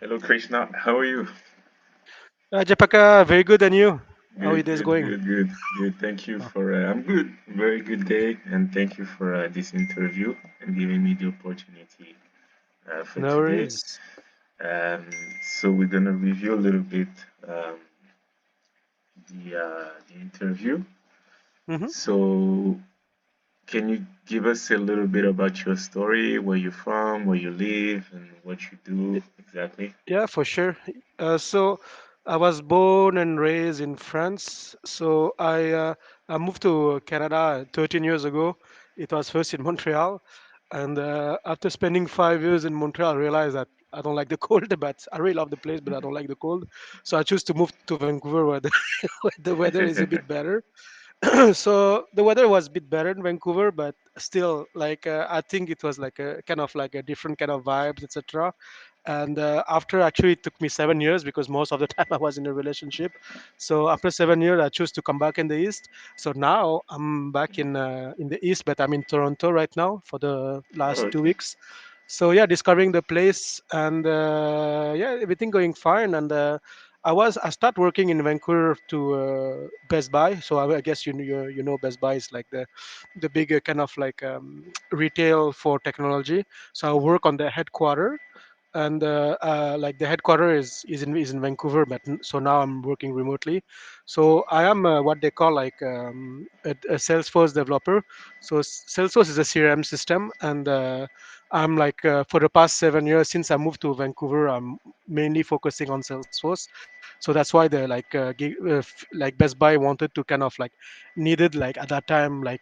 Hello, Krishna. How are you? Japaka, very good, and you? How are Good, you days good, going? good, good, good. Thank you Oh, for. I'm good. Very good day, and thank you for this interview and giving me the opportunity for no today. worries. Um, so we're gonna review a little bit um, the interview. hmm So can you give us a little bit about your story, where you're from, where you live, and what you do exactly? Yeah, for sure. So I was born and raised in France. So I moved to Canada 13 years ago. It was first in Montreal, and after spending 5 years in Montreal, I realized that I don't like the cold, but I really love the place, but I don't like the cold. So I choose to move to Vancouver, where where the weather is a bit better. So the weather was a bit better in Vancouver, but still, I think it was like a kind of like a different kind of vibes, etc. And after actually it took me 7 years because most of the time I was in a relationship. So after 7 years, I chose to come back in the east. So now I'm back in the east, but I'm in Toronto right now for the Oh, last two okay. weeks. So yeah, discovering the place and yeah, everything going fine. And I start working in Vancouver to Best Buy. So I guess you know Best Buy is like the big kind of like retail for technology. So I Mhm. work on the headquarter, and like the headquarter is in Vancouver, but so now I'm working remotely. So I am what they call like a Salesforce developer. So Salesforce is a CRM system, and I'm like for the past 7 years since I moved to Vancouver, I'm mainly focusing on Salesforce. So that's why the like Best Buy wanted to kind of like needed like at that time like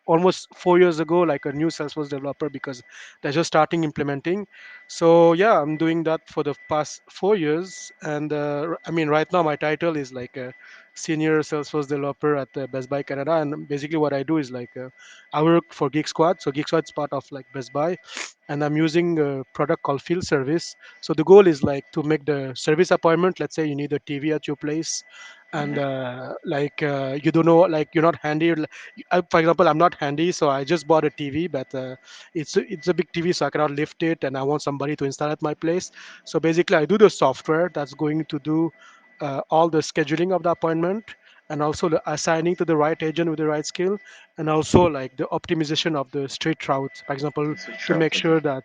almost 4 years ago like a new Salesforce developer because they're just starting implementing. So yeah, I'm doing that for the past 4 years. And I mean right now my title is like a senior Salesforce developer at Best Buy Canada. And basically what I do is like I work for Geek Squad. So Geek Squad is part of like Best Buy, and I'm using a product called Field Service. So the goal is like to make the service appointment. Let's say you need a TV at your place, and Mhm. you don't know, like you're not handy. For example, I'm not handy, so I just bought a TV, but it's a big TV, so I cannot lift it, and I want somebody to install at my place. So basically, I do the software that's going to do all the scheduling of the appointment, and also the assigning to the right agent with the right skill, and also like the optimization of the straight route, for example, It's a to trout, make okay. sure that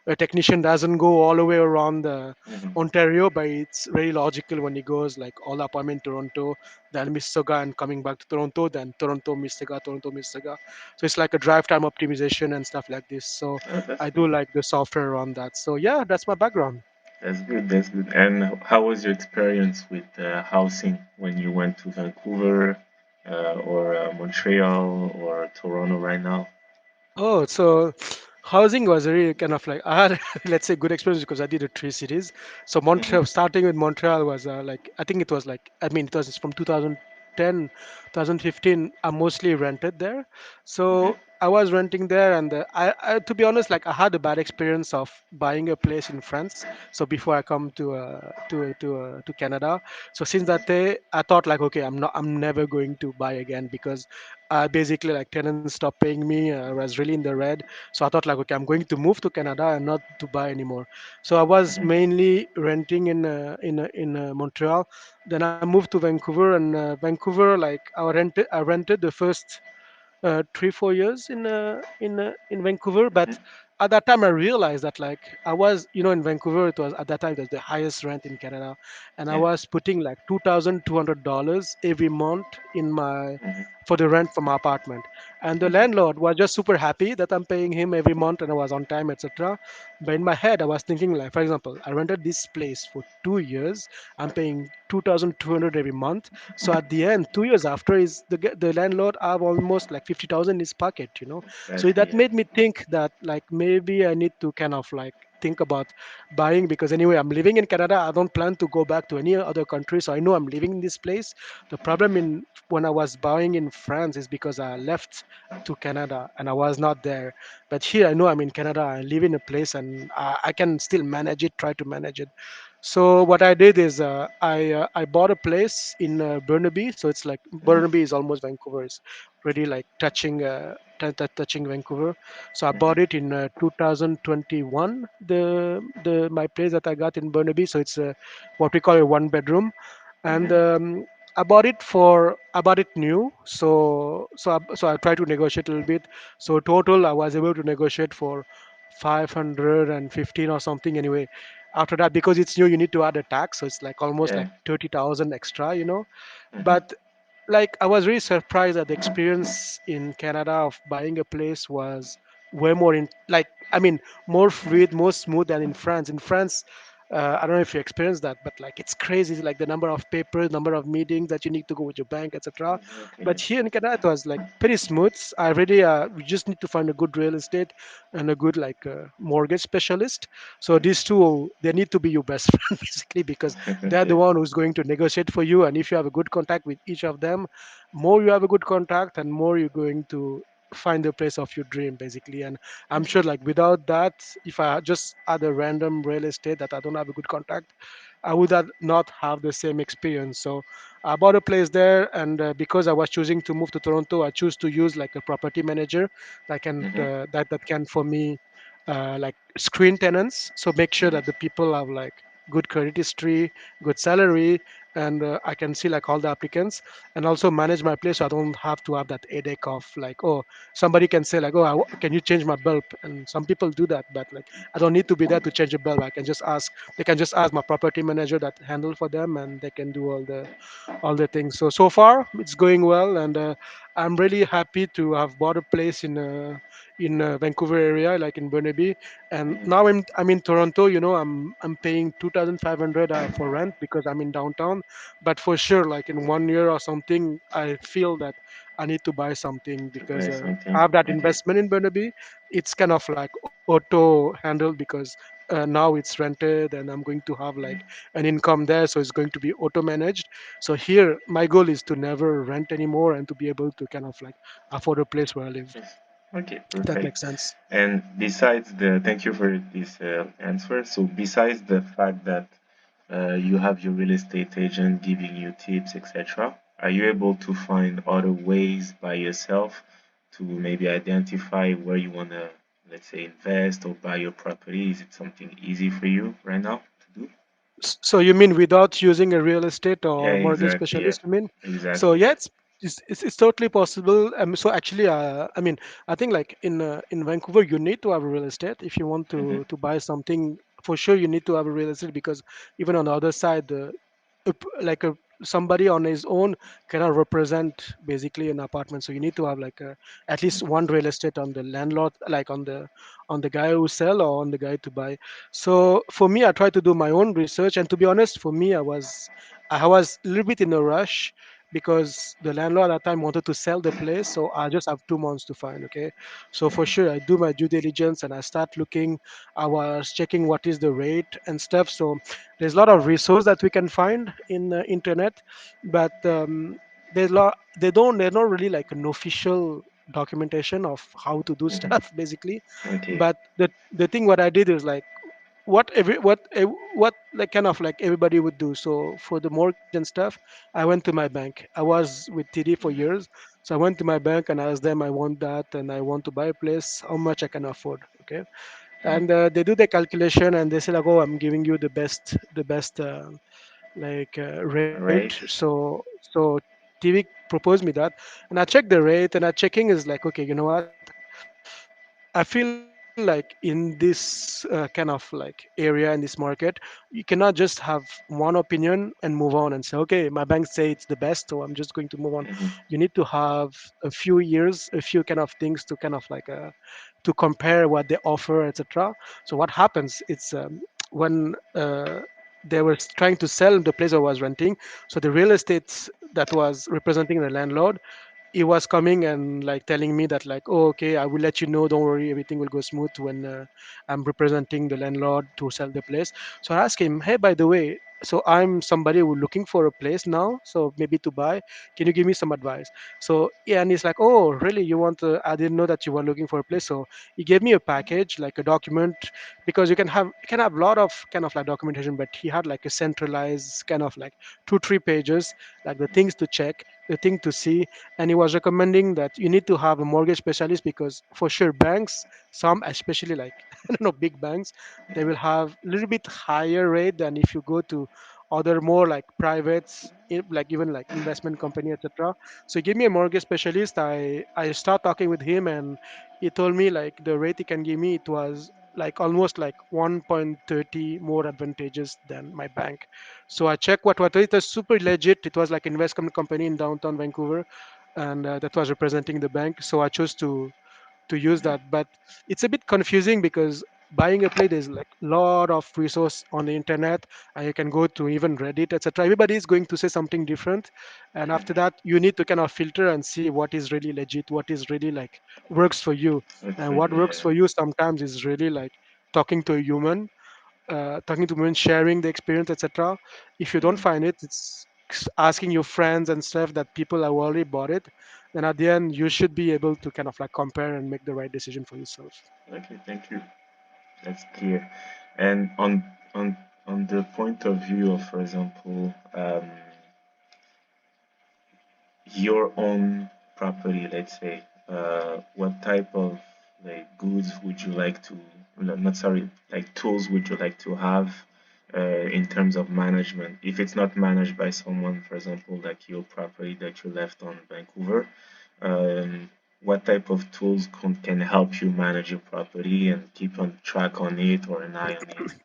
a technician doesn't go all the way around Mhm. Ontario, but it's very logical when he goes like all the appointment Toronto, then Mississauga, and coming back to Toronto, then Toronto, Mississauga, Toronto, Mississauga. So it's like a drive time optimization and stuff like this. So Oh, that's I good. do like the software on that. So yeah, that's my background. That's good. That's good. And how was your experience with housing when you went to Vancouver or Montreal or Toronto right now? Oh, so housing was really kind of like I had let's say good experience because I did 3 cities. So Mm-hmm. Montreal, starting with Montreal was like I think it was like I mean it was from 2010, 2015. I mostly rented there. So Mm-hmm. I was renting there, and I to be honest, like I had a bad experience of buying a place in France. So before I come to Canada, so since that day, I thought like okay, I'm never going to buy again because basically like tenants stopped paying me. I was really in the red. So I thought like okay, I'm going to move to Canada and not to buy anymore. So I was Mm-hmm. mainly renting in Montreal. Then I moved to Vancouver, and Vancouver, like I rented the first 3 4 years in Vancouver. But at that time I realized that like I was, in Vancouver, it was at that time it was the highest rent in Canada, and I Yeah. was putting like $2,200 every month in my Mm-hmm. for the rent from my apartment. And the Mm-hmm. landlord was just super happy that I'm paying him every month and I was on time, etc. But in my head I was thinking, like, for example, I rented this place for 2 years, I'm paying 2,200 every month. So at the end, 2 years after, is the landlord have almost like 50,000 in his pocket. So Exactly. that Yeah. made me think that like maybe I need to kind of like think about buying, because anyway I'm living in Canada. I don't plan to go back to any other country, so I know I'm living in this place. The problem in when I was buying in France is because I left to Canada and I was not there. But here I know I'm in Canada. I live in a place and I can still manage it, try to manage it. So what I did is I bought a place in Burnaby. So it's like Mhm. Burnaby is almost Vancouver. It's really like touching touching Vancouver. So I Mhm. bought it in 2021. The my place that I got in Burnaby. So it's what we call a one bedroom, and Mhm. I bought it new. So I tried to negotiate a little bit. So total I was able to negotiate for 515 or something anyway. After that, because it's new, you need to add a tax, so it's like almost Yeah. like 30,000 extra. Mhm. But like I was really surprised that the experience in Canada of buying a place was way more in like I mean more fluid, more smooth than in France. In France, I don't know if you experienced that, but like it's crazy, like the number of papers, number of meetings that you need to go with your bank, etc. But Exactly. here in Canada, it was like pretty smooth. I really we just need to find a good real estate and a good like mortgage specialist. So Mhm. these two, they need to be your best friend basically, because they're the Okay. one who's going to negotiate for you. And if you have a good contact with each of them, more you have a good contact and more you're going to find the place of your dream basically. And I'm Mhm. sure like without that, if I just had a random real estate that I don't have a good contact, I would not have the same experience. So I bought a place there, and because I was choosing to move to Toronto, I choose to use like a property manager that can Mhm. that can for me like screen tenants. So make sure that the Mhm. people have like good credit history, good salary, and I can see like all the applicants, and also manage my place so I don't have to have that headache of like, oh, somebody can say like, oh, can you change my bulb? And some people do that, but like I don't need to be there to change a bulb. I can just ask. They can just ask my property manager that handle for them, and they can do all the things. So far it's going well, and I'm really happy to have bought a place in Vancouver area, like in Burnaby. And Mhm. now I'm in Toronto. I'm paying 2,500 for rent because I'm in downtown. But for sure, like in 1 year or something, I feel that I need to buy something To because buy I something. have that Okay. investment in Burnaby. It's kind of like auto handled because now it's rented and I'm going to have like Mhm. an income there, so it's going to be auto managed. So here my goal is to never rent anymore and to be able to kind of like afford a place where I live. Yes. Okay, If that perfect. makes sense. And besides thank you for this answer. So besides the fact that you have your real estate agent giving you tips, etc., are you able to find other ways by yourself to maybe identify where you want to, let's say, invest or buy your property? Is it something easy for you right now to do? So you mean without using a real estate Yeah, or mortgage exactly. Yeah, specialist? You mean? So exactly. yeah, Yeah. it's totally possible. So actually, I mean, I think like in Vancouver, you need to have a real estate if you want Mm-hmm. to buy something. For sure, you need to have a real estate because even on the other side, like somebody on his own cannot represent basically an apartment. So you need to have like at least one real estate on the landlord, like on the guy who sell or on the guy to buy. So for me, I try to do my own research, and to be honest, for me, I was a little bit in a rush because the landlord at that time wanted to sell the place, so I just have 2 months to find. Okay, so for sure, I do my due diligence and I start looking. I was checking what is the rate and stuff. So there's a lot of resource that we can find in the internet, but there's a lot. They're not really like an official documentation of how to do Mm-hmm. stuff basically. Okay. But the thing what I did is like what like kind of like everybody would do. So for the mortgage and stuff, I went to my bank. I was with TD for years, so I went to my bank and asked them I want that and I want to buy a place. How much I can afford? Okay, and they do the calculation and they say like, oh, I'm giving you the best rate. Right. So TV proposed me that, and I checked the rate, and I checking is like, okay, you know what? I feel like in this kind of like area in this market, you cannot just have one opinion and move on and say, okay, my bank say it's the best, so I'm just going to move on. You need to Mm-hmm. have a few years, a few kind of things to kind of like to compare what they offer, etc. So what happens? It's when they were trying to sell the place I was renting, so the real estate that was representing the landlord, he was coming and like telling me that like, oh, okay, I will let you know, don't worry, everything will go smooth when I'm representing the landlord to sell the place. So I asked him, hey, by the way, so I'm somebody who looking for a place now, so maybe to buy. Can you give me some advice? So yeah, and he's like, oh really, you want to, I didn't know that you were looking for a place. So he gave me a package, like a document, because you can have a lot of kind of like documentation, but he had like a centralized kind of like 2 3 pages, like the things to check, the thing to see. And he was recommending that you need to have a mortgage specialist, because for sure banks, some especially like I don't know, big banks, they will have a little bit higher rate than if you go to other more like privates, like even like investment company, etc. So he gave me a mortgage specialist. I start talking with him, and he told me like the rate he can give me, it was like almost like 1.30 more advantageous than my bank. So I checked what it was, super legit. It was like investment company in downtown Vancouver, and that was representing the bank. So I chose to use that. But it's a bit confusing because buying a play, there's like a lot of resource on the internet, and you can go to even Reddit, etc. Everybody is going to say something different, and after that you need to kind of filter and see what is really legit, what is really like works for you. And what works Yeah. for you sometimes is really like talking to a human, talking to women, sharing the experience, etc. If you don't Mm. find it, it's asking your friends and stuff that people have already bought it. Then at the end, you should be able to kind of like compare and make the right decision for yourself. Okay, thank you. That's clear. And on the point of view of, for example, your own property, let's say, what type of like goods would you like to, not sorry, like tools would you like to have in terms of management? If it's not managed by someone, for example, like your property that you left on Vancouver, what type of tools can help you manage your property and keep on track on it or an eye on it?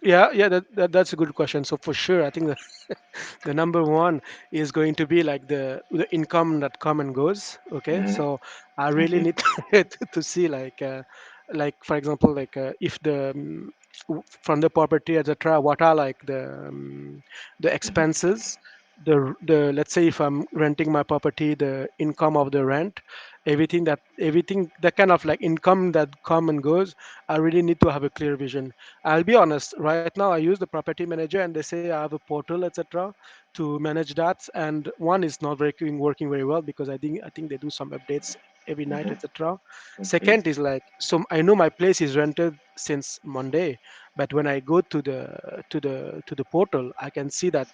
Yeah, yeah, that's a good question. So for sure, I think the number one is going to be like the income that come and goes. Okay, Hmm. so I really Okay. need to see like for example, like if from the property, etc., what are like the Hmm. expenses, the let's say if I'm renting my property, the income of the rent, everything that kind of like income that come and goes. I really need to have a clear vision. I'll be honest. Right now, I use the property manager, and they say I have a portal, etc., to manage that. And one is not working very well, because I think they do some updates every night, Hmm. etc. Okay. Second is like, so I know my place is rented since Monday, but when I go to the portal, I can see that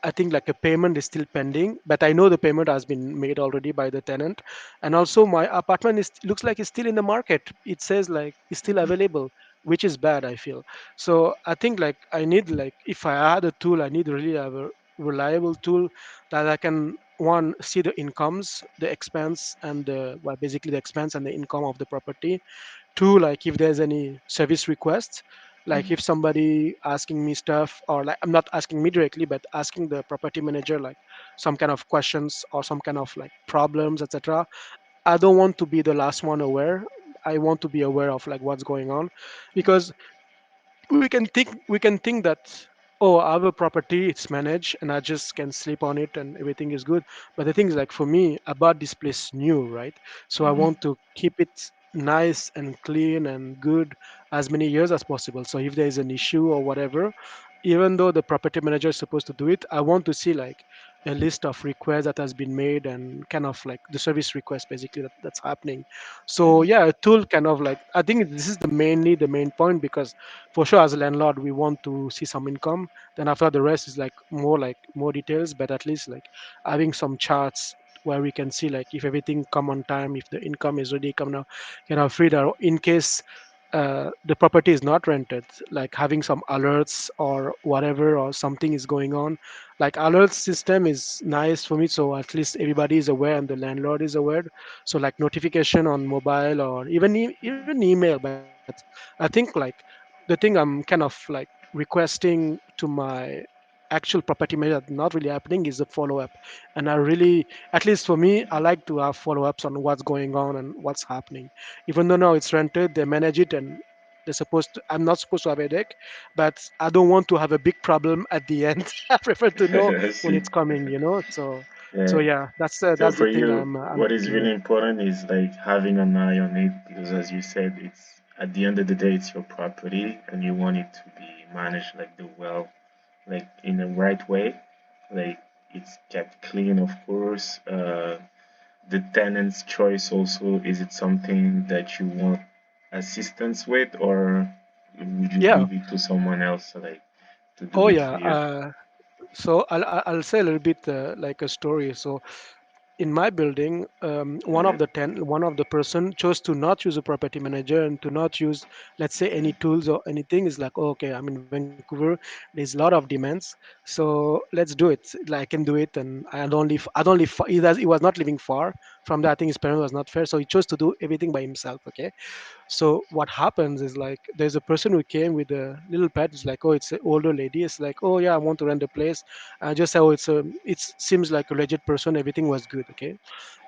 I think like a payment is still pending, but I know the payment has been made already by the tenant. And also my apartment is looks like it's still in the market. It says like it's still available, which is bad, I feel. So I think like I need, like if I had a tool, I need really have a reliable tool that I can, one, see the incomes, the expense, and the, well, basically the expense and the income of the property. Two, like if there's any service requests, like if Hmm. somebody asking me stuff, or like I'm not asking me directly, but asking the property manager like some kind of questions or some kind of like problems, etc. I don't want to be the last one aware. I want to be aware of like what's going on, because we can think that, oh, I have a property, it's managed, and I just can sleep on it and everything is good. But the thing is, like for me, I bought this place new, right? So I Hmm. want to keep it nice and clean and good as many years as possible. So if there is an issue or whatever, even though the property manager is supposed to do it, I want to see like a list of requests that has been made, and kind of like the service request basically that's happening. So Hmm. yeah, a tool kind of like, I think this is the main point, because for sure as a landlord we want to see some income. Then after, the rest is like more details, but at least like having some charts where we can see like if everything come on time, if the income is already come now, free that in case the property is not rented, like having some alerts or whatever, or something is going on. Like alert system is nice for me, so at least everybody is aware and the landlord is aware. So like notification on mobile, or even email. But I think like the thing I'm kind of like requesting to my actual property manager not really happening is the follow up. And I really, at least for me, I like to have follow ups on what's going on and what's happening. Even though now it's rented, they manage it, and I'm not supposed to have a headache, but I don't want to have a big problem at the end. I prefer to know I when see. it's coming. So Yeah. yeah, So that's the for thing you, I'm what is thinking. really important is like having an eye on it because, as you said, it's at the end of the day, it's your property and you want it to be managed like the well, like in the right way, like it's kept clean, of course. The tenant's choice also, is it something that you want assistance with, or would you Yeah. give it to someone else like to do Oh it yeah. for you? So I'll say a little bit like a story. So in my building, Mm-hmm. one of the person chose to not use a property manager and to not use, let's say, any tools or anything. Is like, oh, okay, I'm in Vancouver, there's a lot of demands, so let's do it. Like, I can do it, and I don't live far, he was not living far from that. I think his parents was not fair, so he chose to do everything by himself. Okay, so what happens is like there's a person who came with a little pet. It's like, oh, it's an older lady. It's like, oh yeah, I want to rent a place. I just say, oh, it seems like a legit person. Everything was good. Okay,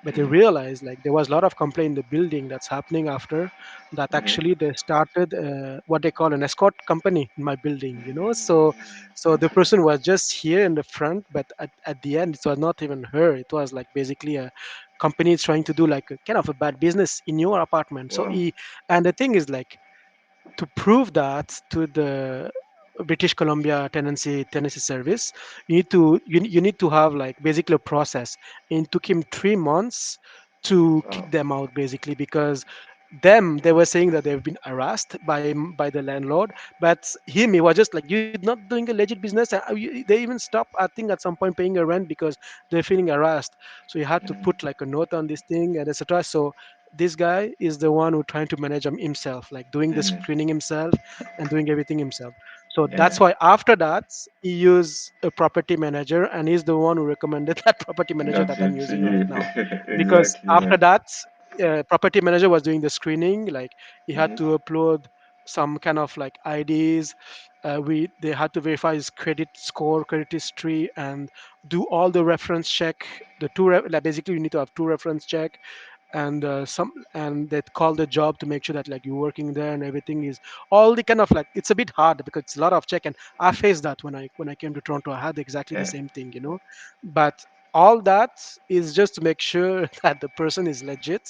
but they realized like there was a lot of complaint in the building that's happening after that. Mm-hmm. Actually they started what they call an escort company in my building, so the person was just here in the front, but at the end it was not even her. It was like basically a company trying to do like a kind of a bad business in your apartment. So Wow. he, and the thing is like, to prove that to the British Columbia tenancy service, you need to have like basically a process. It took him 3 months to Wow. kick them out basically, because them, they were saying that they've been harassed by the landlord, but him, he was just like, you're not doing a legit business. And they even stopped, I think, at some point paying a rent because they're feeling harassed. So you had to put like a note on this thing and etc. So this guy is the one who trying to manage him himself, like doing the Mm-hmm. screening himself and doing everything himself. So that's Yeah. why after that he used a property manager, and he's the one who recommended that property manager Got that I'm it to using right you. now. Because Exactly, after man. that, property manager was doing the screening. Like, he had Mm-hmm. to upload some kind of like IDs. We They had to verify his credit score, credit history, and do all the reference check. Like basically you need to have two reference check, and and they call the job to make sure that like you're working there and everything is all the kind of like, it's a bit hard because it's a lot of check. And I faced that when I came to Toronto. I had exactly the Yeah. same thing, but all that is just to make sure that the person is legit.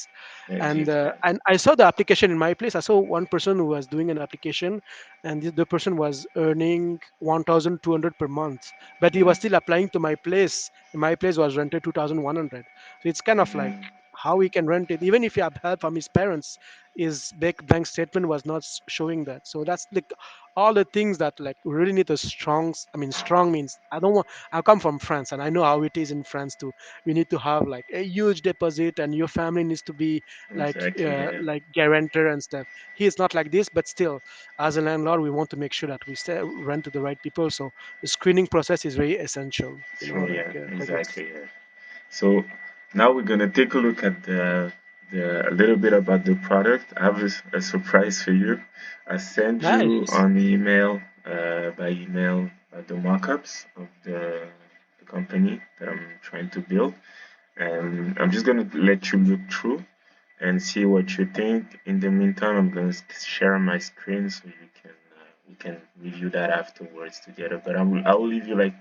and Legit, uh, yeah. and I saw the application in my place. I saw one person who was doing an application, and the person was earning 1,200 per month, but he was still applying to my place. My place was rented 2,100. So it's kind of like, Mm-hmm. how he can rent it even if he have help from his parents. His bank statement was not showing that. So that's like all the things that like we really need a strong I mean, strong means, I come from France and I know how it is in France too. We need to have like a huge deposit, and your family needs to be Exactly, yeah. like guarantor and stuff. He is not like this, but still, as a landlord, we want to make sure that we rent to the right people. So the screening process is very essential, Sure, like yeah. for this. Exactly, yeah. So now we're gonna take a look at the a little bit about the product. I have a surprise for you. I sent you Nice. on email, by email, the mockups of the company that I'm trying to build, and I'm just gonna let you look through and see what you think. In the meantime, I'm gonna share my screen so you can we can review that afterwards together. But I will leave you like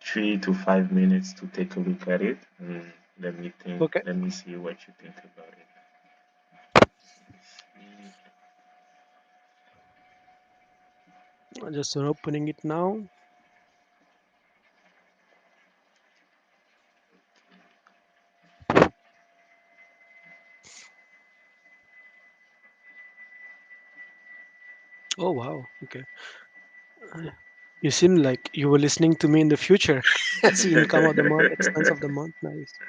3 to 5 minutes to take a look at it, and let me think. Okay. Let me see what you think about it. Let's see. I'm just opening it now. Oh wow. Okay. Uh, You seem like you were listening to me in the future. As income of the month, expense of the month. Nice.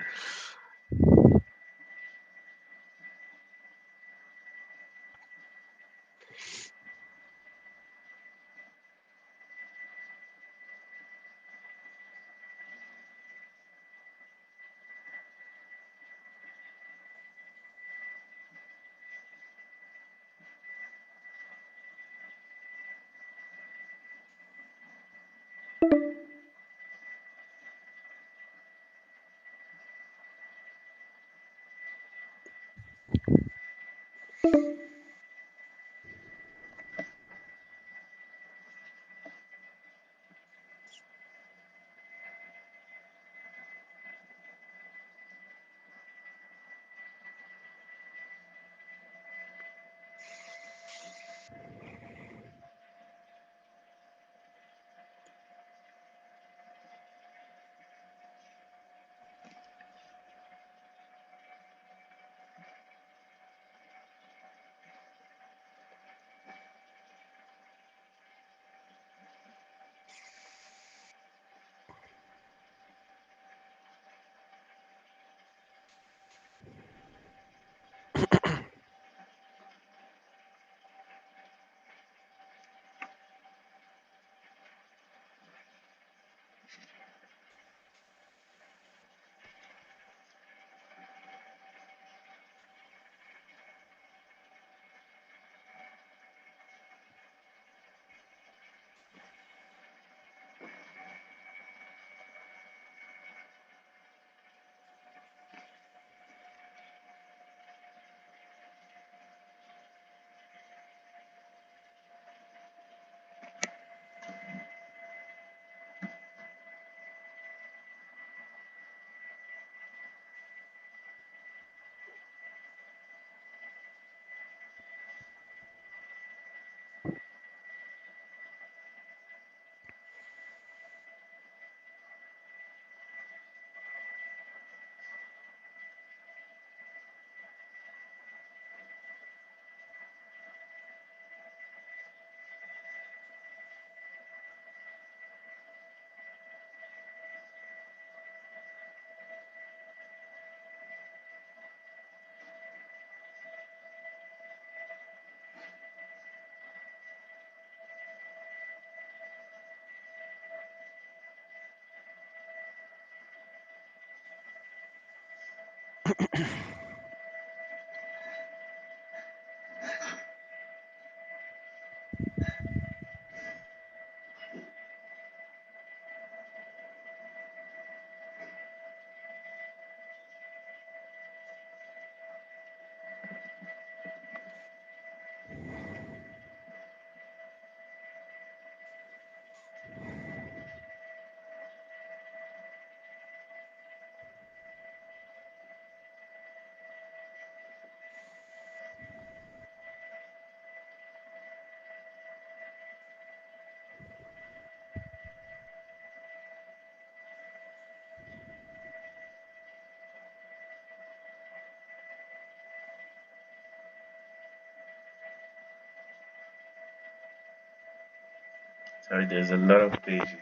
Sorry, there's a lot of pages.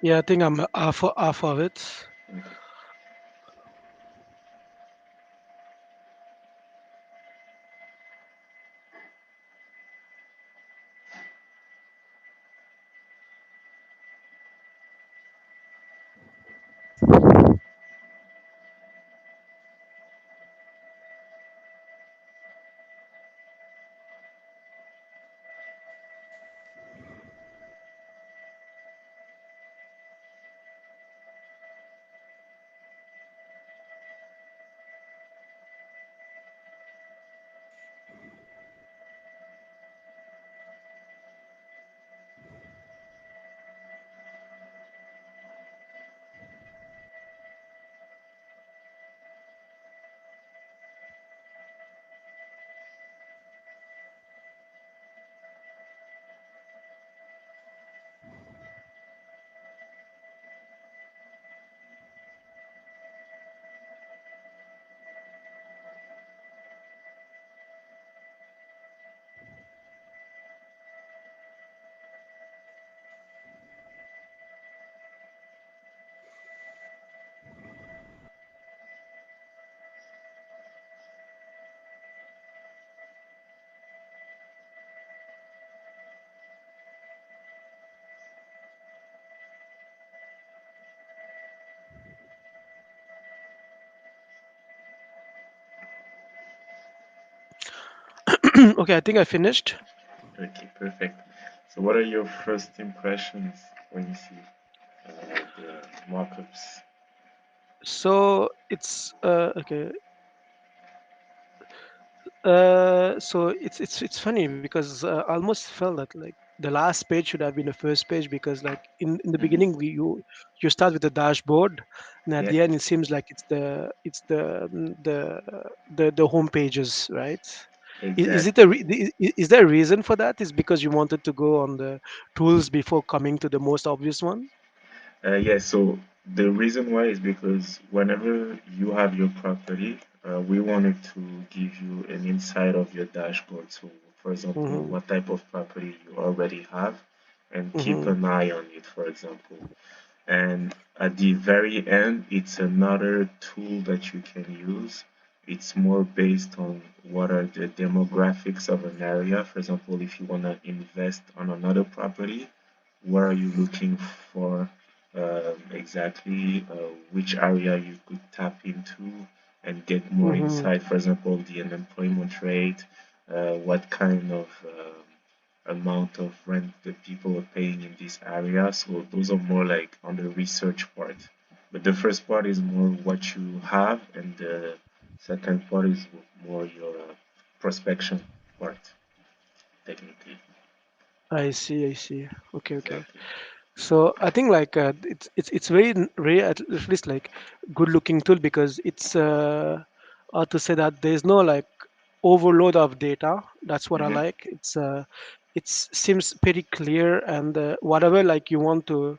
Yeah, I think I'm half of it. Okay. Okay, I think I finished. Okay, perfect. So, what are your first impressions when you see the markups? So it's okay. So it's funny because I almost felt that like the last page should have been the first page because like in the Hmm. beginning you start with the dashboard, and at Yeah, the end it seems like it's the home pages, right? Is it exactly. is there a reason for that? Is because you wanted to go on the tools before coming to the most obvious one? Yeah, so the reason why is because whenever you have your property, we wanted to give you an insight of your dashboard. So, for example, Mm-hmm. what type of property you already have, and keep Mm-hmm. an eye on it, for example. And at the very end, it's another tool that you can use. It's more based on what are the demographics of an area. For example, if you want to invest on another property, what are you looking for exactly? Which area you could tap into and get more Mm-hmm. insight? For example, the unemployment rate, what kind of amount of rent that people are paying in this area. So those are more like on the research part. But the first part is more what you have, and the second part is more your prospection part, technically. I see, I see. Okay, okay. Exactly. So I think like it's very very at least like good looking tool because it's to say that there's no like overload of data. That's what I Hmm. like. It seems pretty clear and whatever like you want to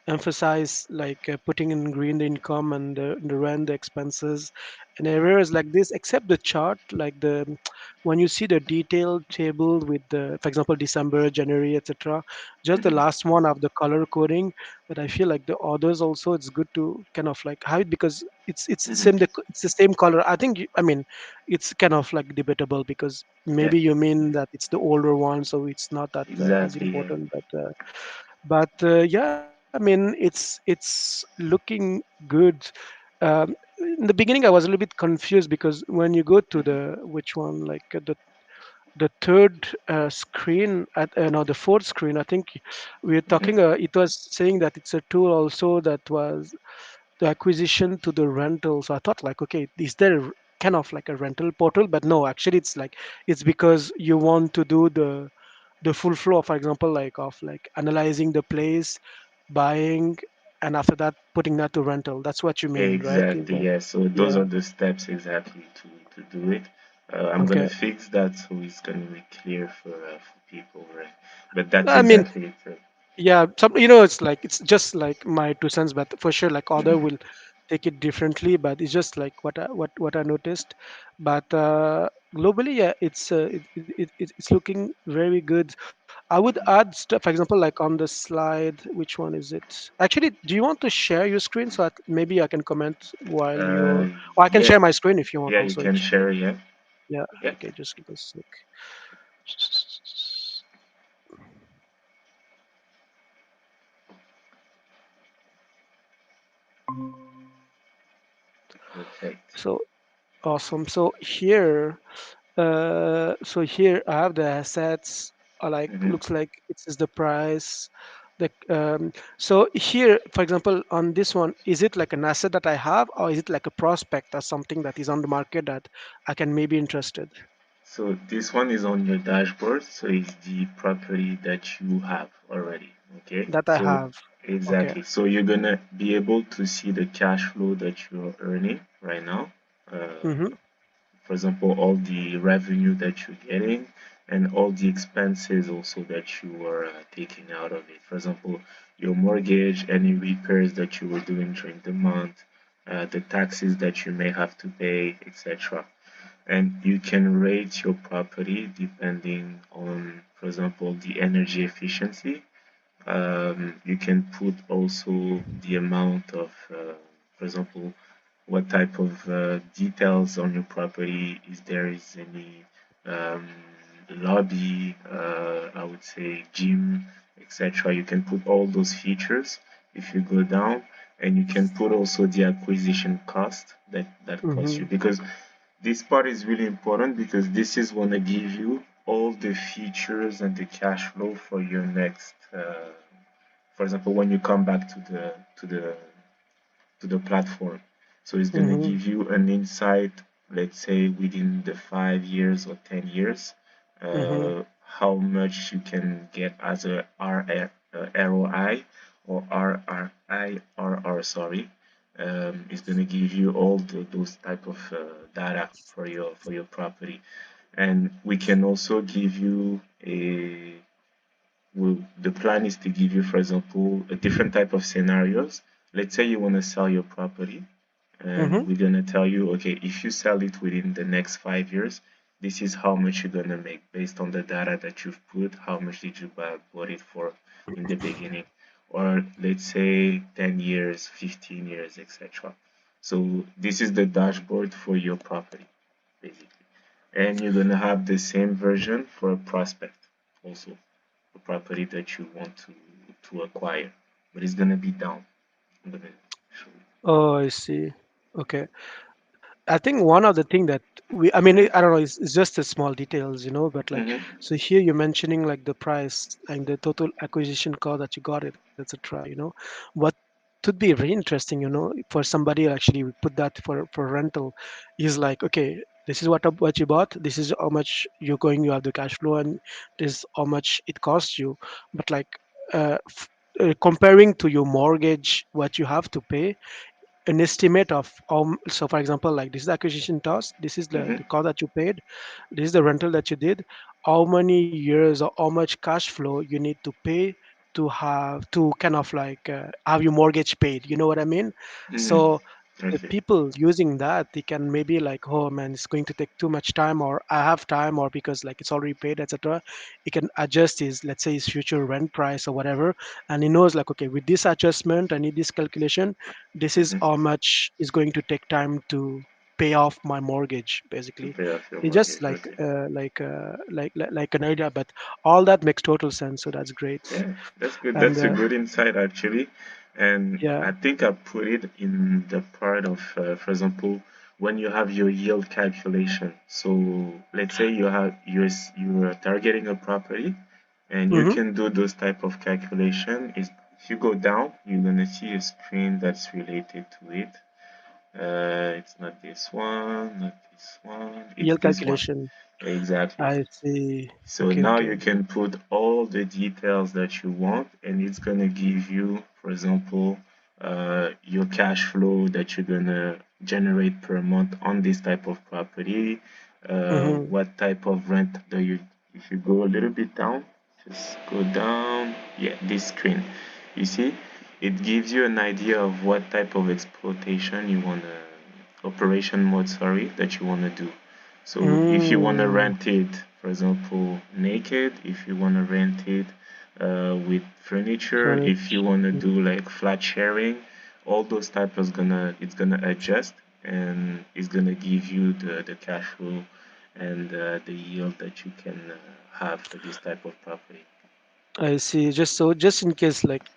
emphasize like putting in green the income and the rent the expenses and areas like this except the chart like the when you see the detailed table with the for example December January etc just the Hmm. last one of the color coding but I feel like the others also it's good to kind of like have it because Hmm. it's the same color I think I mean it's kind of like debatable because Yeah, maybe you mean that it's the older one so it's not that as exactly. Yeah. important but yeah I mean it's looking good. in the beginning I was a little bit confused because when you go to Mhm. the which one, like the third screen at no the fourth screen, I think we were Mhm. talking. It was saying that it's a tool also that was the acquisition to the rental. So I thought like, okay, is there kind of like a rental portal? But no, actually, it's like it's because you want to do the full flow, for example, like of like analyzing the place, buying, and after that putting that to rental. That's what you mean, right? Is Exactly, that yes. So those yeah? are the steps exactly to do it. I'm gonna Okay. fix that so it's gonna be clear for people, right? But that's I mean, exactly it. yeah, some it's like it's just like my 2 cents, but for sure, like other Mhm. will take it differently. But it's just like what I noticed. But globally, yeah, it's looking very good. I would add stuff, for example, like on the slide. Which one is it? Actually, do you want to share your screen so that maybe I can comment while Uh, you're, or I can yeah, share my screen if you want yeah, you also. can share, yeah, Yeah. yeah. Okay, just give me a sec. Perfect. So awesome. So here. So here I have the assets. Like Hmm. looks like it is the price. So here, for example, on this one, is it like an asset that I have, or is it like a prospect or something that is on the market that I can maybe interested So this one is on your dashboard, so it's the property that you have already. Okay, that I so have? Okay. exactly. So you're gonna be able to see the cash flow that you're earning right now. Mm-hmm. For example, all the revenue that you're getting and all the expenses also that you are taking out of it. For example, your mortgage, any repairs that you were doing during the month, the taxes that you may have to pay, etc. And you can rate your property depending on, for example, the energy efficiency. You can put also the amount of, for example, what type of details on your property, is there is any um, lobby, I would say gym, etc. You can put all those features if you go down, and you can put also the acquisition cost that costs you, Mm-hmm. because this part is really important because this is going to give you all the features and the cash flow for your next for example, when you come back to the platform. So it's going to Mm-hmm. give you an insight, let's say within the 5 years or 10 years, Mm-hmm. how much you can get as a ROI or RRI, sorry. It's going to give you all those type of data for your property. And we can also give you the plan is to give you, for example, a different type of scenarios. Let's say you want to sell your property, Mm-hmm. and we're gonna tell you, okay, if you sell it within the next 5 years, this is how much you're gonna make based on the data that you've put. How much did you bought it for in the beginning? Or let's say 10 years, 15 years, etc. So this is the dashboard for your property, basically. And you're gonna have the same version for a prospect also, a property that you want to acquire, but it's gonna be down. I'm gonna show Oh, I see. Okay. I think one of the thing that we, I mean, you. I don't know, it's just the small details, but like, Hmm. so here you're mentioning like the price and the total acquisition cost that you got it, etc. What would be very interesting, for somebody who actually would put that for rental is like, okay, this is what you bought, this is how much you have the cash flow, and this is how much it costs you. But like, comparing to your mortgage, what you have to pay, an estimate of so for example, like this is the acquisition cost, this is Hmm. the cost that you paid, this is the rental that you did, how many years or how much cash flow you need to pay to have to kind of like have your mortgage paid, you know what I mean? Hmm. So the Okay. people using that, they can maybe like, oh man, it's going to take too much time, or I have time, or because like it's already paid, etc. He can adjust his, let's say, his future rent price or whatever, and he knows like, okay, with this adjustment, I need this calculation, this is Hmm. how much is going to take time to pay off my mortgage, To basically. pay off your It's just mortgage. like Okay. like an idea, but all that makes total sense, so that's great. Yeah, that's good. And That's a good insight actually. And Yeah. I think I put it in the part of, for example, when you have your yield calculation. So let's say you're targeting a property, and you Mm-hmm. can do those type of calculation. Is if you go down, you're gonna see a screen that's related to it. It's not this one, not this one. It's Yield this one. calculation. Exactly. I see. So Okay, now you okay. can put all the details that you want, and it's gonna give you, for example, your cash flow that you're gonna generate per month on this type of property. Mm-hmm. What type of rent do you? If you go a little bit down, just go down. Yeah, this screen. You see, it gives you an idea of what type of exploitation you wanna, operation mode, sorry, that you wanna do. So if you want to Mm, rent it, for example, naked, if you want to rent it with furniture, if you furniture. want to do like flat sharing, all those type is gonna it's gonna adjust, and it's gonna give you the cash flow and the yield that you can have for this type of property. I see. Just so, just in case, like,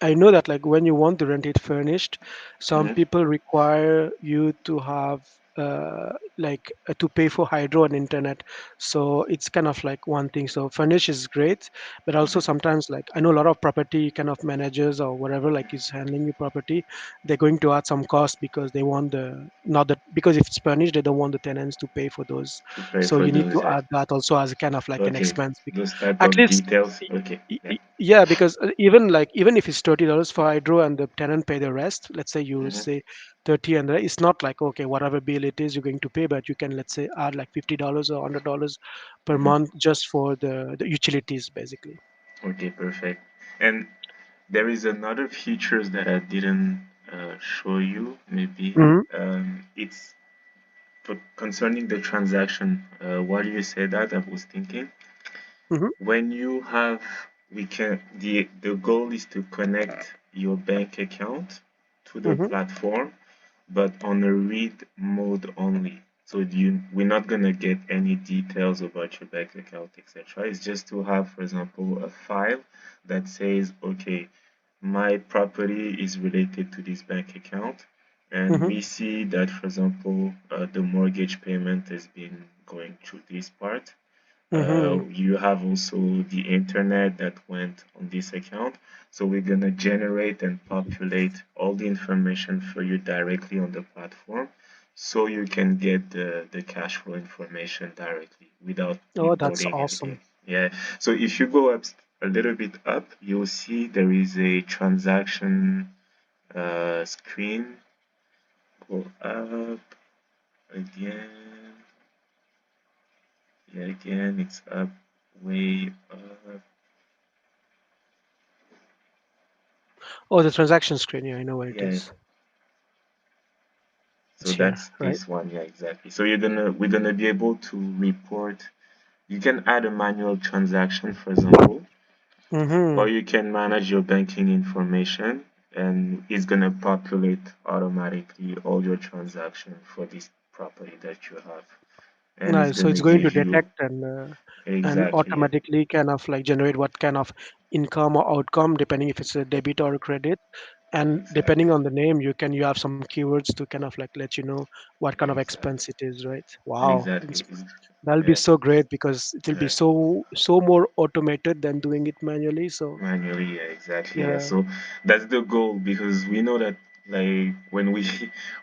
I know that, like, when you want to rent it furnished, some Hmm. people require you to have, to pay for hydro and internet. So it's kind of like one thing. So furnish is great, but also Hmm. sometimes, like, I know a lot of property kind of managers or whatever, like, is handling your property. They're going to add some cost because they want the not that because if it's furnished, they don't want the tenants to pay for those. To pay So for you need those, to add that also as a kind of like an okay, expense. those type At of least details. Okay, yeah. yeah, because even if it's $30 for hydro and the tenant pay the rest, let's say you Hmm. say 30, and it's not like, okay, whatever bill it is you're going to pay, but you can, let's say, add like $50 or $100 per Hmm. month just for the utilities basically. Okay, perfect. And there is another features that I didn't show you. Maybe Hmm. it's concerning the transaction. While you said that, I was thinking Hmm. when you have, we can the goal is to connect your bank account to the Hmm. platform, but on a read mode only. So we're not gonna get any details about your bank account, etc. It's just to have, for example, a file that says, okay, my property is related to this bank account, and Hmm. we see that, for example, the mortgage payment has been going through this part. Hmm. You have also the internet that went on this account. So we're gonna generate and populate all the information for you directly on the platform, so you can get the cash flow information directly without Oh, that's importing anything. awesome. Yeah. So if you go up a little bit up, you'll see there is a transaction screen. Go up again. Yeah, again, it's up, way up. Oh, the transaction screen, yeah, I know where it Yeah, is. so It's here, that's right? this one. Yeah, exactly. So we're gonna be able to report. You can add a manual transaction, for example, or Hmm. you can manage your banking information, and it's gonna populate automatically all your transactions for this property that you have, and it's Nice. So gonna it's going to give you detect and exactly, yeah, automatically kind of like generate what kind of income or outcome, depending if it's a debit or a credit. And exactly, depending on the name, you have some keywords to kind of like let you know what kind of exactly, expense it is, right? Wow, exactly. that'll be Yeah, so great because it will be yeah. so more automated than doing it manually. So Manually, yeah, exactly. Yeah. yeah. So that's the goal, because we know that, like, when we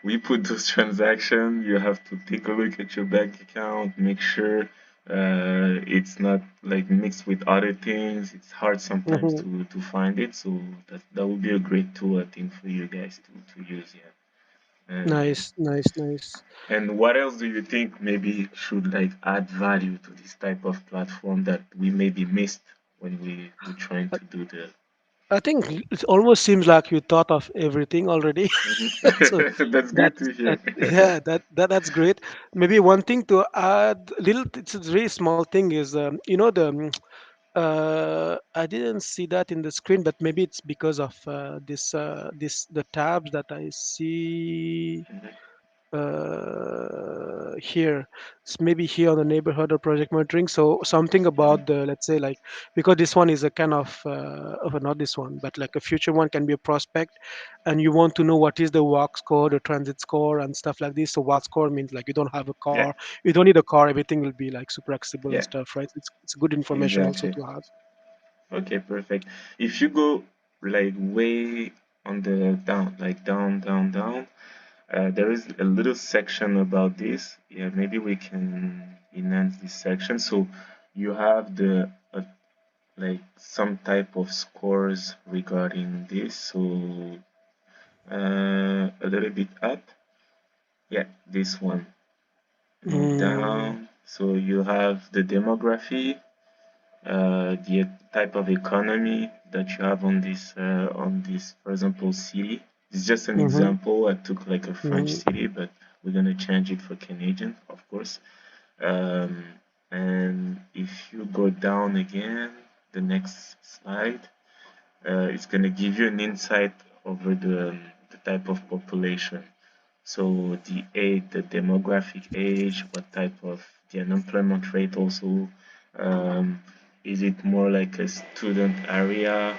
we put those transactions, you have to take a look at your bank account, make sure it's not like mixed with other things. It's hard sometimes Hmm. to find it. So that would be a great tool, I think, for you guys to use. Yeah. Nice, nice, nice. And what else do you think maybe should like add value to this type of platform that we maybe missed when we're trying to do the. I think it almost seems like you thought of everything already. So Mhm. That's good that's to hear. that yeah, that's great. Maybe one thing to add, little, it's a very small thing, is I didn't see that in the screen, but maybe it's because of this the tabs that I see. here, maybe here on the neighborhood or project monitoring. So something Mhm. about the, let's say, like, because this one is a kind of a, not this one, but like a future one can be a prospect, and you want to know what is the walk score, the transit score, and stuff like this. So walk score means like you don't have a Yeah, car, you don't need a car, everything will be like super accessible and yeah, stuff, right? It's good information also exactly. to have. Okay, perfect. If you go like way on the down, like down, down, down, there is a little section about this. Yeah, maybe we can enhance this section. So you have the like some type of scores regarding this. So a little bit up. Yeah, this one. And Mm, down. So you have the demography, the type of economy that you have on this, for example, city. It's just an mm-hmm, example. I took like a French mm-hmm, city, but we're gonna change it for Canadian, of course. Um, and if you go down again, the next slide, it's gonna give you an insight over the type of population. So the age, the demographic age, what type of the unemployment rate also. Um, is it more like a student area?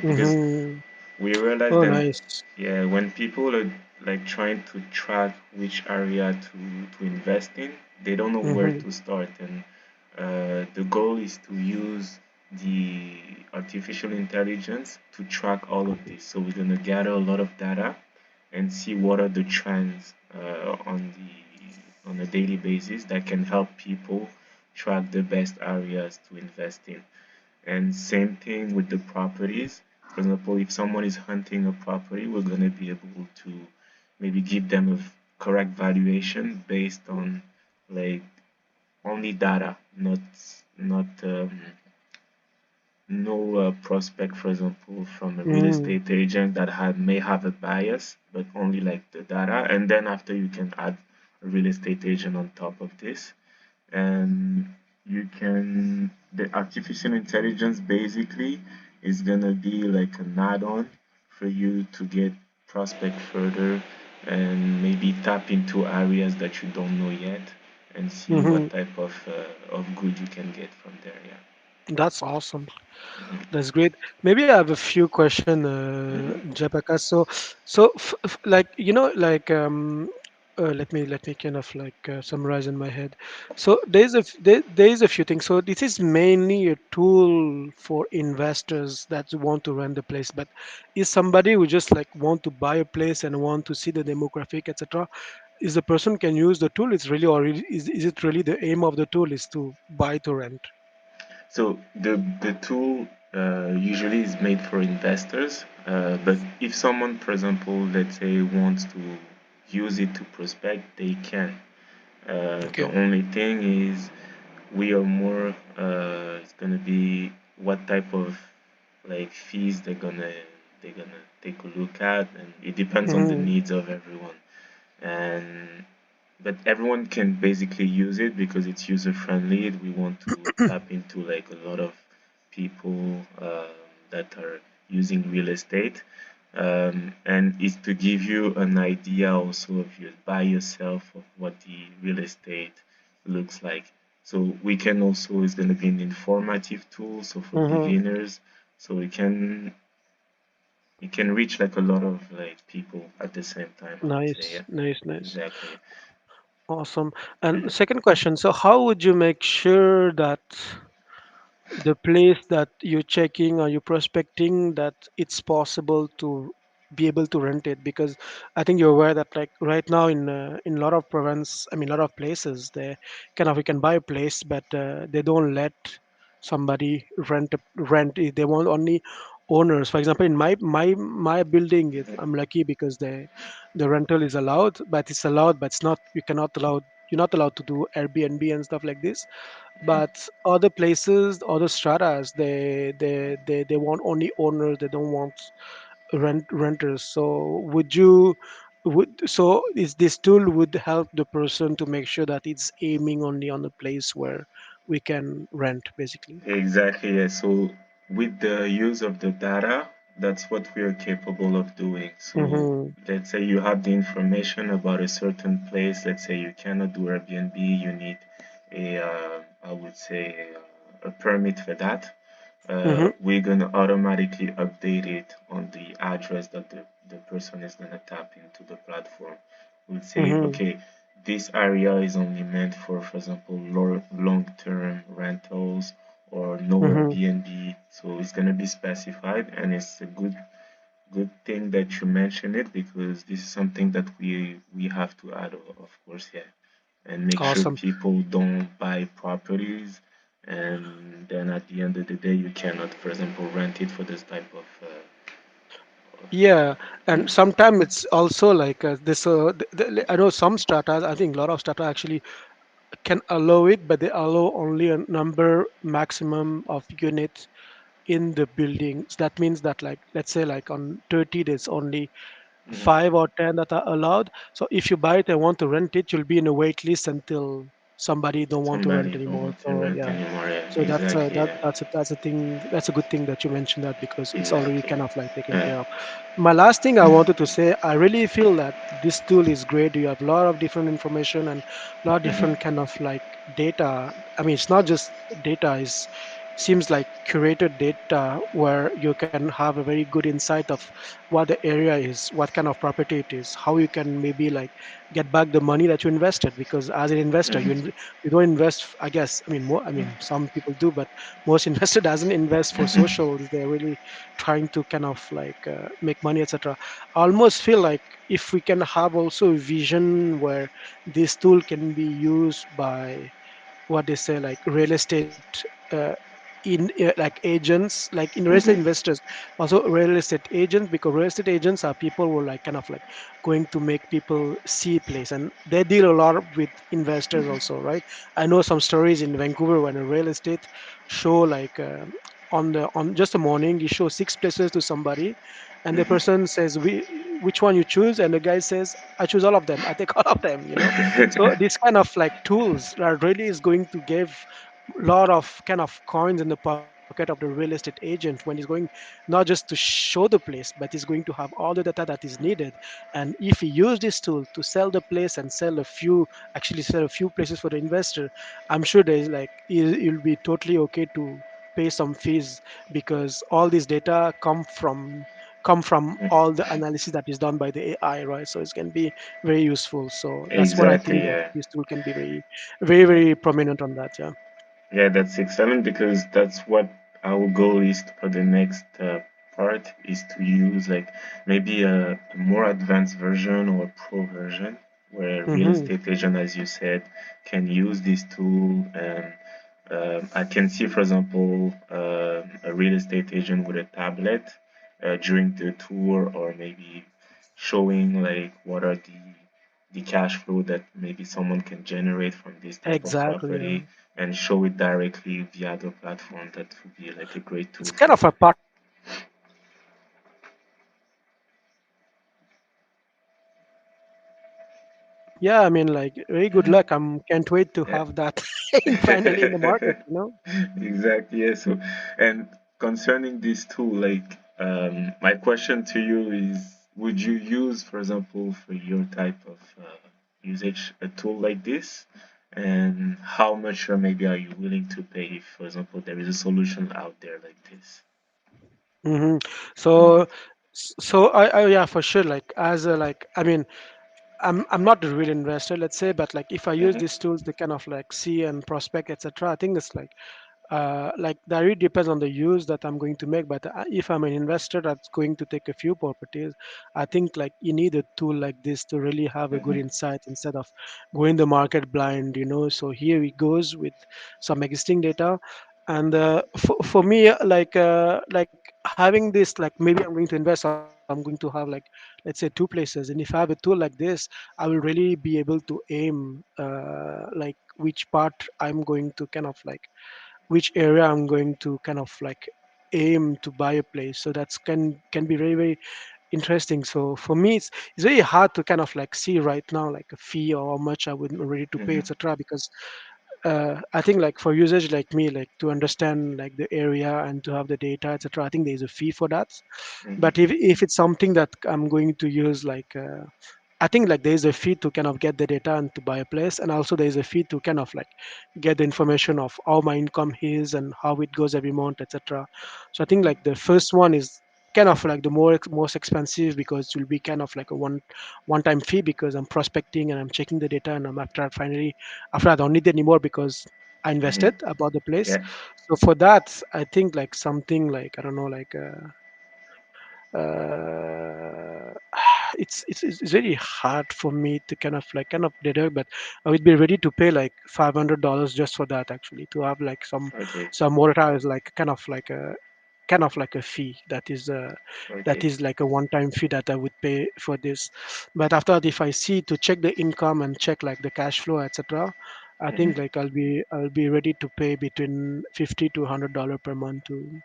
Because mm-hmm. we realize Oh, that nice. yeah, when people are like trying to track which area to invest in, they don't know where Mm-hmm, to start. And the goal is to use the artificial intelligence to track all of this. So we're gonna gather a lot of data and see what are the trends on a daily basis that can help people track the best areas to invest in. And same thing with the properties. For example, if someone is hunting a property, we're going to be able to maybe give them a correct valuation based on like only data, not no prospect, for example, from a real mm-hmm, estate agent that may have a bias, but only like the data. And then after you can add a real estate agent on top of this, and you can the artificial intelligence basically is gonna be like an add-on for you to get prospect further and maybe tap into areas that you don't know yet and see mm-hmm. what type of good you can get from there. Yeah. That's awesome. Hmm. That's great. Maybe I have a few question, Hmm. Japaka. So, like, like, let me kind of like summarize in my head. So there is a few things. So this is mainly a tool for investors that want to rent the place. But is somebody who just like want to buy a place and want to see the demographic, etc. Is the person can use the tool? It's really, or is it really the aim of the tool is to buy to rent? So the tool usually is made for investors, but if someone, for example, let's say wants to use it to prospect, they can. The Okay. only thing is we are more it's gonna be what type of like fees they're gonna take a look at, and it depends on the Mm-hmm. needs of everyone. And but everyone can basically use it because it's user friendly. We want to tap into like a lot of people that are using real estate, and it's to give you an idea also of you by yourself of what the real estate looks like. So we can also it's going to be an informative tool, so for Mm-hmm. beginners, so we can reach like a lot of like people at the same time. I would say, Nice, yeah, nice, nice. exactly. Awesome. And second question, so how would you make sure that the place that you're checking or you're prospecting that it's possible to be able to rent it? Because I think you're aware that like right now in a lot of province, I mean a lot of places, they kind of you can buy a place, but they don't let somebody rent it. They want only owners. For example, in my building, I'm lucky because the rental is allowed, but it's allowed, but it's not, you cannot allowed, you're not allowed to do Airbnb and stuff like this. But other places, other stratas, they want only owners, they don't want renters. So is this tool would help the person to make sure that it's aiming only on the place where we can rent basically? Exactly. Yeah. So with the use of the data, that's what we're capable of doing. So Mm-hmm. let's say you have the information about a certain place. Let's say you cannot do Airbnb, you need I would say, a permit for that. Mm-hmm. We're gonna automatically update it on the address that the person is gonna tap into the platform. We'll say, Mm-hmm. okay, this area is only meant for example, long-term rentals or no Mm-hmm. Airbnb. So it's gonna be specified, and it's a good thing that you mentioned it because this is something that we have to add, of course, yeah, and make sure Awesome. people don't buy properties, and then at the end of the day you cannot, for example, rent it for this type of Yeah, and mm, sometimes it's also like this. I know some strata. I think a lot of strata actually can allow it, but they allow only a number maximum of units in the building. So that means that, like, let's say, like on 30 there's only mm, 5 or 10 that are allowed. So if you buy it and want to rent it, you'll be in a wait list until somebody don't want to rent somebody don't anymore. want to So rent yeah, anymore, yeah, so exactly, yeah, that's a thing. That's a good thing that you mentioned that because it's already exactly, kind of like taken yeah. care of. My last thing I wanted to say, I really feel that this tool is great. You have a lot of different information and a lot of different Mhm, kind of like data. I mean, it's not just data. It's seems like curated data where you can have a very good insight of what the area is, what kind of property it is, how you can maybe like get back the money that you invested. Because as an investor, mhm, you don't invest. I guess I mean more. I mean some people do, but most investor doesn't invest for mhm, social. They're really trying to kind of like make money, etc. I almost feel like if we can have also a vision where this tool can be used by what they say like real estate like agents, like in real estate mhm, investors, also real estate agents, because real estate agents are people who are like kind of like going to make people see place, and they deal a lot with investors also, right? I know some stories in Vancouver when a real estate show like on just a morning you show 6 places to somebody, and the person says which one you choose, and the guy says I choose all of them, I take all of them, so mhm. this kind of like tools are really is going to give a lot of kind of coins in the pocket of the real estate agent when he's going not just to show the place, but he's going to have all the data that is needed. And if he use this tool to sell the place and sell a few places for the investor, I'm sure there's like it'll be totally okay to pay some fees, because all this data come from all the analysis that is done by the AI, right? So it's can be very useful. So that's what I Exactly, think that yeah. this tool can be very, very, very prominent on that. Yeah. Yeah, that's excellent because that's what our goal is for the next part is to use like maybe a more advanced version or pro version where real Hmm. estate agent, as you said, can use this tool, and I can see, for example, a real estate agent with a tablet during the tour, or maybe showing like what are the cash flow that maybe someone can generate from this type of Exactly. Yeah. property, and show it directly via the platform. That would be like a great tool It's for kind of that. a partnership with the agents as well, right? Yeah, I mean, like, very good Mhm. luck. Can't wait to Yeah. have that finally in the market. Exactly. Yeah. So, and concerning this tool, like, my question to you is, would you use, for example, for your type of usage, a tool like this? And how much, or maybe, are you willing to pay if, for example, there is a solution out there like this? Hmm. Mm-hmm. So, so yeah, for sure. Like, as a like, I mean, I'm not a real investor, let's say, but like if I use Mm-hmm. these tools to kind of like see and prospect, etc. I think it's like that really depends on the use that I'm going to make. But if I'm an investor that's going to take a few properties, I think like you need a tool like this to really have a good Mm-hmm. insight instead of going the market blind. So here it goes with some existing data. And for me, like having this, like maybe I'm going to invest, I'm going to have like, let's say, 2 places, and if I have a tool like this, I will really be able to aim like which part I'm going to kind of like which area I'm going to kind of like aim to buy a place. So that's can be very, very interesting. So for me, it's very hard to kind of like see right now like a fee or how much I would ready to pay, Mm-hmm. etc. Because I think like for users like me, like to understand like the area and to have the data, etc. I think there's a fee for that. Hmm. But if it's something that I'm going to use, like I think like there's a fee to kind of get the data and to buy a place, and also there's a fee to kind of like get the information of how my income is and how it goes every month, etc. So I think like the first one is kind of like the most expensive, because it will be kind of like a one time fee, because I'm prospecting and I'm checking the data, and I'm after I don't need it anymore because I Hmm. invested about the place. Yeah. So for that, I think like something like, I don't know, like uh, it's very hard for me to kind of deduct, but I would be ready to pay like $500 just for that, actually, to have like Okay. some monetize, like kind of like a fee that Okay. is like a one-time fee that I would pay for this. But after that, if I see to check the income and check like the cash flow, etc., I think Hmm. like I'll be ready to pay between $50 to $100 per month to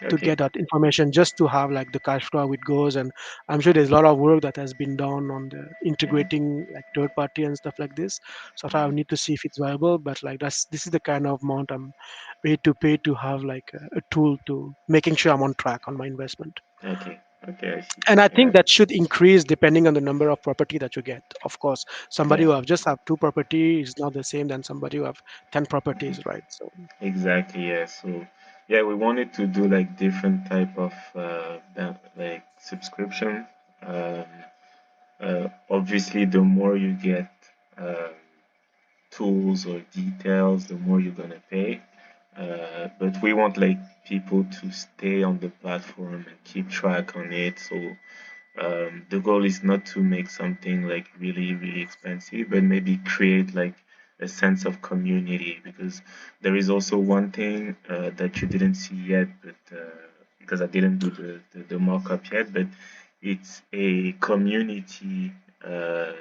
Okay. get that information, just to have like the cash flow, how it goes. And I'm sure there's a lot of work that has been done on the Hmm. integrating like third party and stuff like this. So I Hmm. need to see if it's viable, but like this is the kind of amount I'm ready to pay to have like a tool to making sure I'm on track on my investment. Okay. Okay. I see. And I Yeah. think that should increase depending on the number of property that you get. Of course, somebody Yeah. who have two property is not the same than somebody who have 10 properties, right? So Exactly. Yeah. So yeah, we wanted to do like different type of like subscription. Um, Obviously, the more you get um, tools or details, the more you're gonna pay. But we want like people to stay on the platform and keep track on it. So the goal is not to make something like really, really expensive, but maybe create like a sense of community, because there is also one thing that you didn't see yet, but because I didn't do the mock-up yet, but it's a community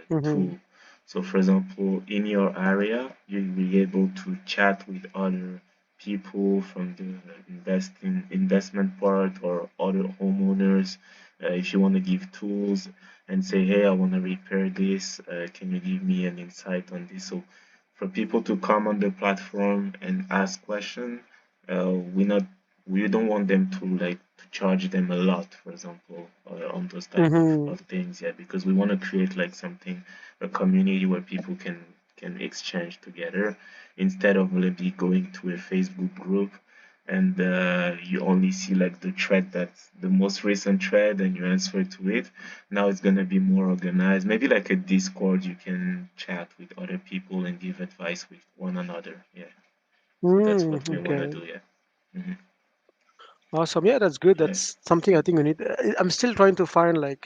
hmm tool. So, for example, in your area, you'll be able to chat with other people from the investment part or other homeowners. If you want to give tools and say, hey, I want to repair this, can you give me an insight on this? So for people to come on the platform and ask questions, we not we don't want them to like to charge them a lot, for example, on those type hmm of things, yeah, because we want to create like something, a community where people can exchange together instead of maybe going to a Facebook group and you only see like the thread that's the most recent thread and you answer to it. Now it's gonna be more organized. Maybe like a Discord, you can chat with other people and give advice with one another. Yeah. So that's what we wanna Okay. do. Yeah. Hmm. Awesome. Yeah, that's good. Yeah. That's something I think we need. I'm still trying to find like,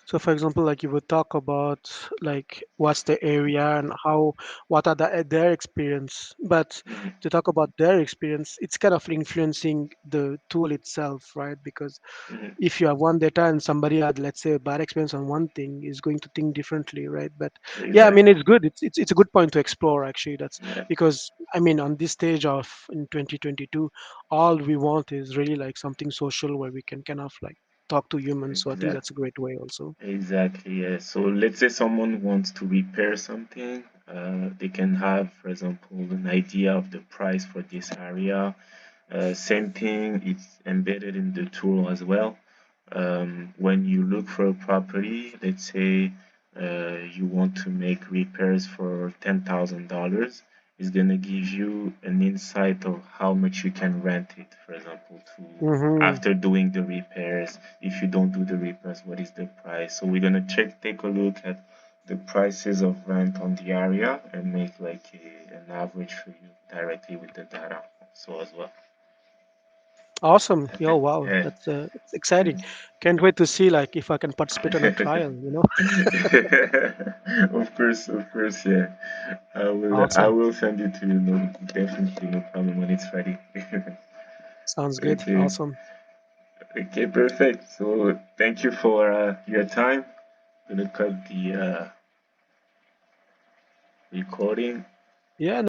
so for example, like you would talk about like what's the area and what are their experience. But Hmm. to talk about their experience, it's kind of influencing the tool itself, right? Because Hmm. if you have one data and somebody had, let's say, a bad experience on one thing, is going to think differently, right? But yeah, I mean, Exactly. it's good. It's a good point to explore, actually. That's Yeah. because I mean, on this stage of in 2022, all we want is really like something social where we can kind of like talk to humans. So I think Exactly. that's a great way also. Exactly. Yeah. So let's say someone wants to repair something. They can have, for example, an idea of the price for this area. Same thing, it's embedded in the tool as well. When you look for a property, let's say you want to make repairs for $10,000, it's gonna give you an insight of how much you can rent it, for example, to Mm-hmm. after doing the repairs. If you don't do the repairs, what is the price? So we're gonna take a look at the prices of rent on the area and make like an average for you directly with the data so as well. Awesome. Yeah, Okay. wow, Yeah. that's exciting. Can't wait to see like if I can participate on a trial. Of course, yeah. I Awesome. will send it to you. No, definitely, no problem when it's ready. Sounds good. Okay. Awesome. Okay, perfect. So thank you for your time. Gonna cut the recording. Yeah.